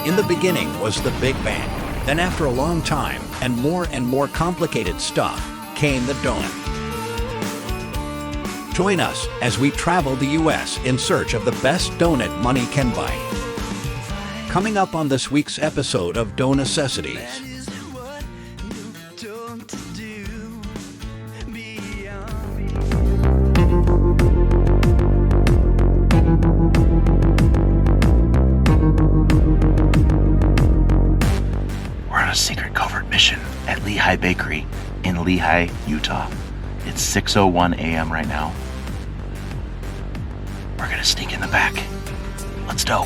In the beginning was the Big Bang. Then after a long time and more complicated stuff came the donut. Join us as we travel the U.S. in search of the best donut money can buy. Coming up on this week's episode of Dough Necessities. A secret covert mission at Lehi Bakery in Lehi, Utah. It's 6:01 a.m. right now. We're gonna sneak in the back. Let's go.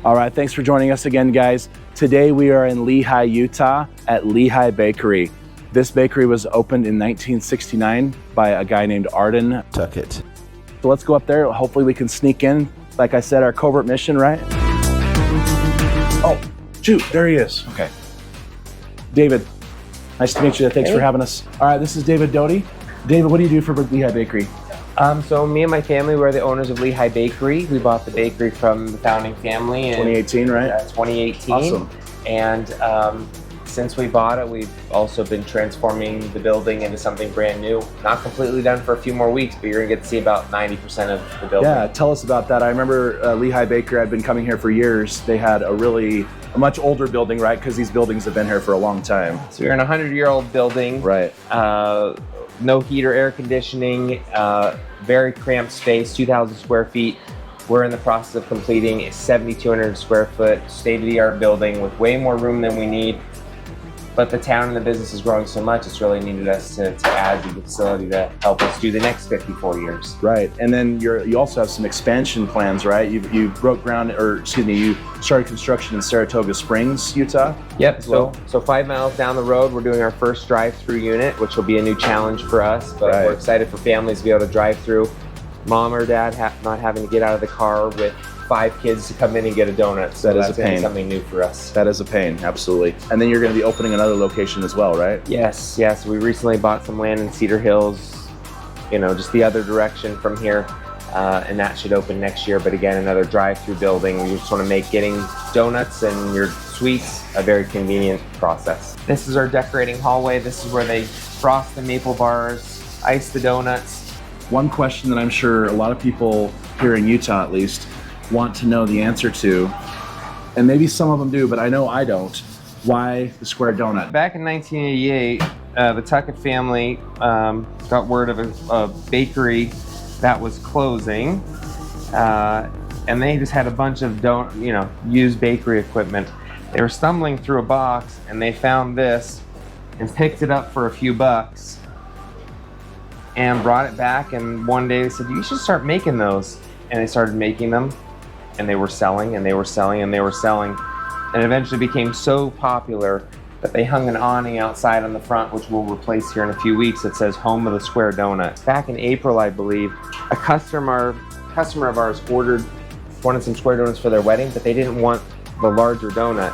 All right, thanks for joining us again, guys. Today we are in Lehi, Utah at Lehi Bakery. This bakery was opened in 1969 by a guy named Arden Tuckett. So let's go up there. Hopefully we can sneak in. Like I said, our covert mission, right? Oh, shoot, there he is. Okay. David, nice to meet you. Thanks for having us. All right, this is David Doty. David, what do you do for Lehi Bakery? So me and my family, we're the owners of Lehi Bakery. We bought the bakery from the founding family in 2018, right? 2018. Awesome. And since we bought it, we've also been transforming the building into something brand new. Not completely done for a few more weeks, but you're gonna get to see about 90% of the building. Yeah, tell us about that. I remember Lehi Bakery, I've been coming here for years. They had a much older building, right? Because these buildings have been here for a long time. So you're in a 100-year-old building. Right. No heater, air conditioning, very cramped space, 2,000 square feet. We're in the process of completing a 7,200 square foot state-of-the-art building with way more room than we need. But the town and the business is growing so much, it's really needed us to add to the facility to help us do the next 54 years. Right, and then you also have some expansion plans, right? You started construction in Saratoga Springs, Utah? Yep, so 5 miles down the road, we're doing our first drive-through unit, which will be a new challenge for us, but We're excited for families to be able to drive through. Mom or dad not having to get out of the car with 5 kids to come in and get a donut. So that is a pain. Something new for us. That is a pain, absolutely. And then you're going to be opening another location as well, right? Yes. We recently bought some land in Cedar Hills, just the other direction from here. And that should open next year. But again, another drive-through building. We just want to make getting donuts and your sweets a very convenient process. This is our decorating hallway. This is where they frost the maple bars, ice the donuts. One question that I'm sure a lot of people here in Utah, at least, want to know the answer to, and maybe some of them do, but I know I don't. Why the square donut? Back in 1988, the Tuckett family got word of a bakery that was closing, and they just had a bunch of used bakery equipment. They were stumbling through a box and they found this and picked it up for a few bucks and brought it back, and one day they said, you should start making those. And they started making them, and they were selling, and they were selling, and they were selling, and eventually became so popular that they hung an awning outside on the front, which we'll replace here in a few weeks, that says Home of the Square Donut. Back in April, I believe, a customer of ours wanted some square donuts for their wedding, but they didn't want the larger donut.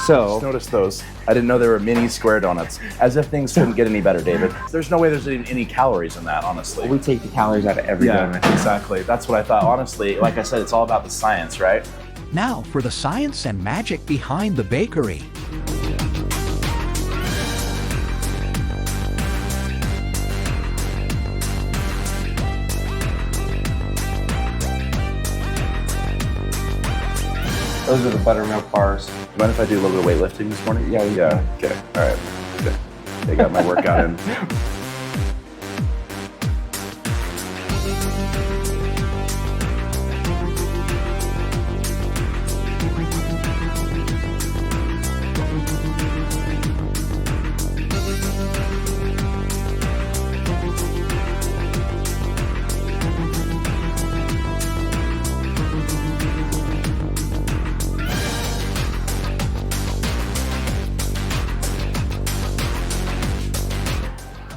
So, just noticed those. I didn't know there were mini square donuts. As if things couldn't get any better, David. There's no way there's any calories in that, honestly. We take the calories out of every donut. Exactly. That's what I thought. Honestly, like I said, it's all about the science, right? Now for the science and magic behind the bakery. Those are the buttermilk bars. Mind if I do a little bit of weightlifting this morning? Yeah. Okay. All right. Okay. They got my workout in.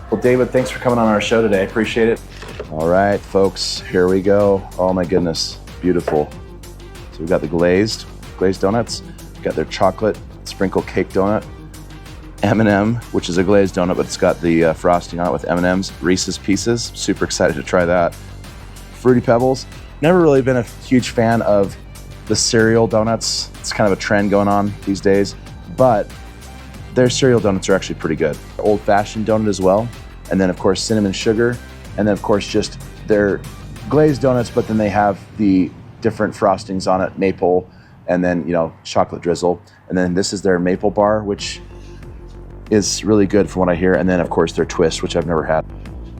Well, David, thanks for coming on our show today. I appreciate it. All right, folks, here we go. Oh my goodness, beautiful. So we've got the glazed donuts. We've got their chocolate sprinkle cake donut. M&M, which is a glazed donut, but it's got the frosting on it with M&Ms. Reese's Pieces, super excited to try that. Fruity Pebbles. Never really been a huge fan of the cereal donuts. It's kind of a trend going on these days, but their cereal donuts are actually pretty good. Old-fashioned donut as well, and then of course cinnamon sugar, and then of course just their glazed donuts, but then they have the different frostings on it, maple, and then, you know, chocolate drizzle. And then this is their maple bar, which is really good from what I hear. And then of course their twist, which I've never had.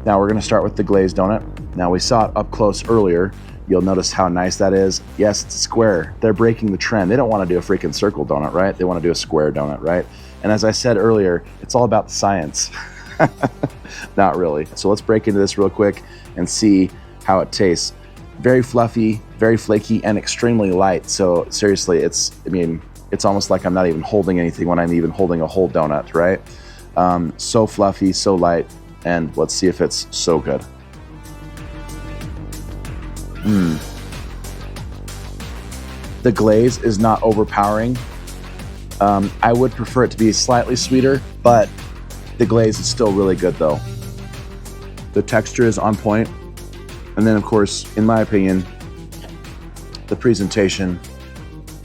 Now we're gonna start with the glazed donut. Now we saw it up close earlier. You'll notice how nice that is. Yes, it's square. They're breaking the trend. They don't wanna do a freaking circle donut, right? They wanna do a square donut, right? And as I said earlier, it's all about the science. Not really. So let's break into this real quick and see how it tastes. Very fluffy, very flaky, and extremely light. So seriously, it's almost like I'm not even holding anything when I'm even holding a whole donut, right? So fluffy, so light, and let's see if it's so good. The glaze is not overpowering. I would prefer it to be slightly sweeter, but the glaze is still really good though. The texture is on point. And then of course, in my opinion, the presentation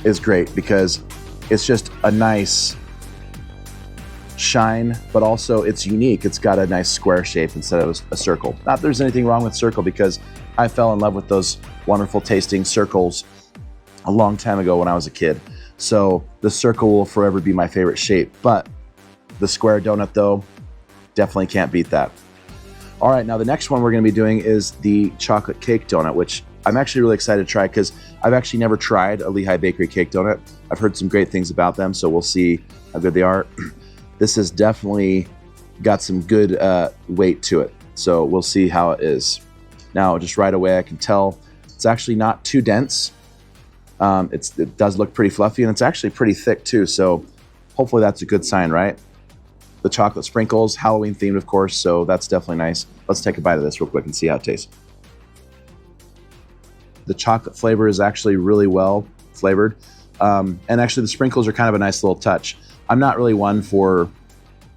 is great because it's just a nice shine, but also it's unique. It's got a nice square shape instead of a circle. Not that there's anything wrong with circle, because I fell in love with those wonderful tasting circles a long time ago when I was a kid. So the circle will forever be my favorite shape, but the square donut though, definitely can't beat that. All right, now the next one we're gonna be doing is the chocolate cake donut, which I'm actually really excited to try because I've actually never tried a Lehi Bakery cake donut. I've heard some great things about them, so we'll see how good they are. This has definitely got some good weight to it, so we'll see how it is. Now, just right away, I can tell it's actually not too dense. It does look pretty fluffy, and it's actually pretty thick too, so hopefully that's a good sign, right? The chocolate sprinkles, Halloween themed, of course, so that's definitely nice. Let's take a bite of this real quick and see how it tastes. The chocolate flavor is actually really well flavored. And actually the sprinkles are kind of a nice little touch. I'm not really one for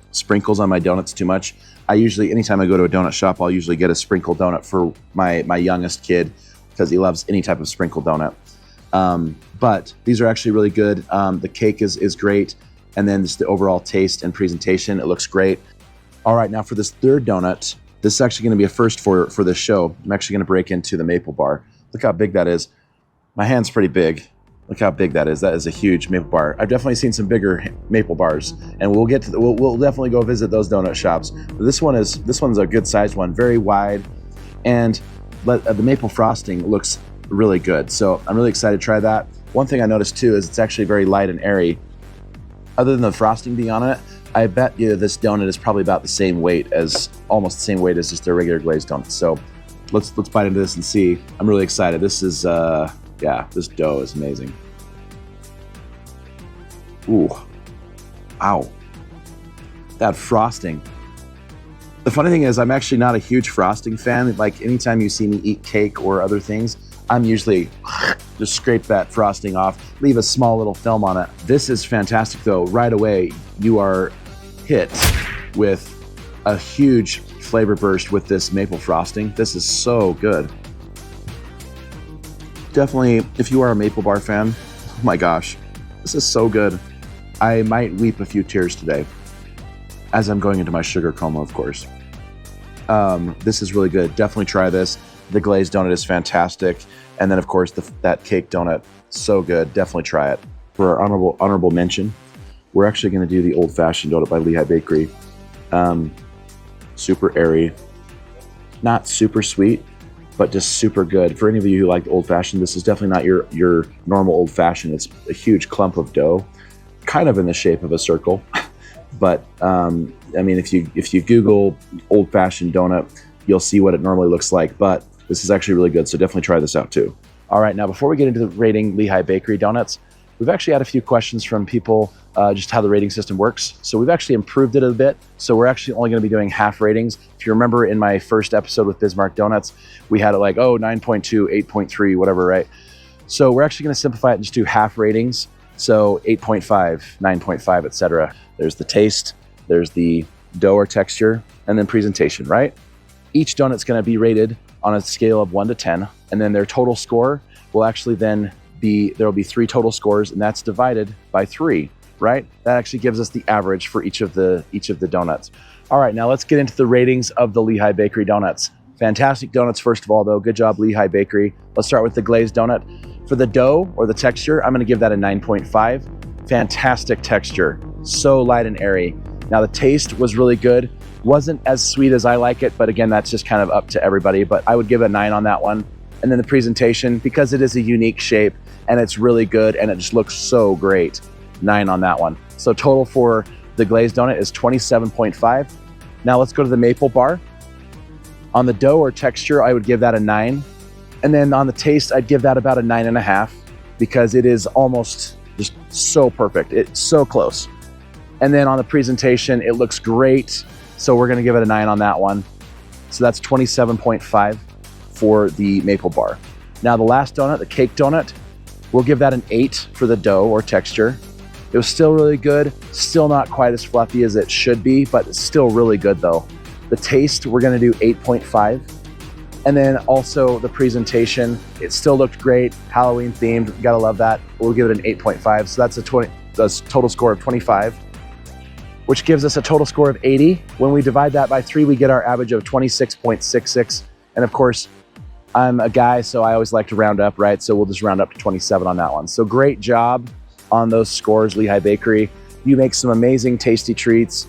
sprinkles on my donuts too much. I usually, anytime I go to a donut shop, I'll usually get a sprinkle donut for my youngest kid because he loves any type of sprinkle donut. But these are actually really good. The cake is great. And then just the overall taste and presentation, it looks great. All right, now for this third donut, this is actually gonna be a first for this show. I'm actually gonna break into the maple bar. Look how big that is. My hand's pretty big. Look how big that is. That is a huge maple bar. I've definitely seen some bigger maple bars, and we'll get to we'll definitely go visit those donut shops. But this one's a good sized one, very wide, and the maple frosting looks really good. So I'm really excited to try that. One thing I noticed too is it's actually very light and airy. Other than the frosting being on it, I bet you this donut is probably about the same weight almost the same weight as just their regular glazed donuts. So let's bite into this and see. I'm really excited. This is, yeah, this dough is amazing. Ooh, ow. That frosting. The funny thing is I'm actually not a huge frosting fan. Like anytime you see me eat cake or other things, I'm usually just scrape that frosting off, leave a small little film on it. This is fantastic though. Right away, you are hit with a huge flavor burst with this maple frosting. This is so good. Definitely, if you are a maple bar fan, oh my gosh, this is so good. I might weep a few tears today as I'm going into my sugar coma, of course. This is really good. Definitely try this. The glazed donut is fantastic. And then of course, that cake donut, so good. Definitely try it. For our honorable mention, we're actually gonna do the old-fashioned donut by Lehi Bakery. Super airy, not super sweet, but just super good. For any of you who like old-fashioned, this is definitely not your normal old-fashioned. It's a huge clump of dough, kind of in the shape of a circle. But I mean, if you Google old-fashioned donut, you'll see what it normally looks like. But this is actually really good, so definitely try this out too. All right, now before we get into rating Lehi Bakery donuts, we've actually had a few questions from people just how the rating system works. So we've actually improved it a bit. So we're actually only gonna be doing half ratings. If you remember in my first episode with Bismarck Donuts, we had it like, 9.2, 8.3, whatever, right? So we're actually gonna simplify it and just do half ratings. So 8.5, 9.5, etc. There's the taste, there's the dough or texture, and then presentation, right? Each donut's gonna be rated on a scale of 1 to 10, and then their total score will actually then there will be 3 total scores, and that's divided by 3, right? That actually gives us the average for each of the donuts. All right, now let's get into the ratings of the Lehi Bakery donuts. Fantastic donuts, first of all, though. Good job, Lehi Bakery. Let's start with the glazed donut. For the dough or the texture, I'm gonna give that a 9.5. Fantastic texture, so light and airy. Now the taste was really good. Wasn't as sweet as I like it, but again, that's just kind of up to everybody, but I would give it a 9 on that one. And then the presentation, because it is a unique shape and it's really good and it just looks so great, 9 on that one. So total for the glazed donut is 27.5. Now let's go to the maple bar. On the dough or texture, I would give that a 9. And then on the taste, I'd give that about a 9.5 because it is almost just so perfect. It's so close. And then on the presentation, it looks great. So we're gonna give it a 9 on that one. So that's 27.5 for the maple bar. Now the last donut, the cake donut, we'll give that an 8 for the dough or texture. It was still really good, still not quite as fluffy as it should be, but it's still really good though. The taste, we're gonna do 8.5. And then also the presentation, it still looked great, Halloween themed, gotta love that. We'll give it an 8.5. So that's a total score of 25, which gives us a total score of 80. When we divide that by 3, we get our average of 26.66. And of course, I'm a guy, so I always like to round up, right? So we'll just round up to 27 on that one. So great job on those scores, Lehi Bakery. You make some amazing, tasty treats.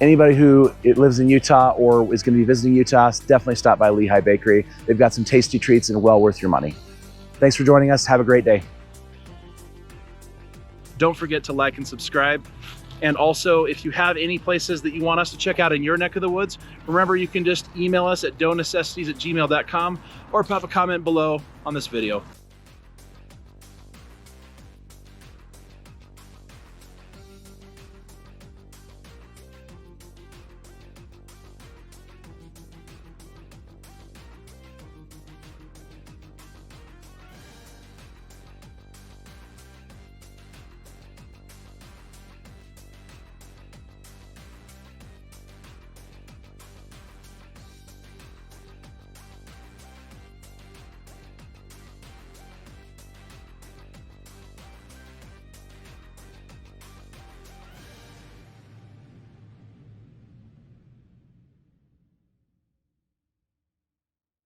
Anybody who lives in Utah or is gonna be visiting Utah, definitely stop by Lehi Bakery. They've got some tasty treats and well worth your money. Thanks for joining us. Have a great day. Don't forget to like and subscribe. And also, if you have any places that you want us to check out in your neck of the woods, remember you can just email us at doughnecessities@gmail.com or pop a comment below on this video.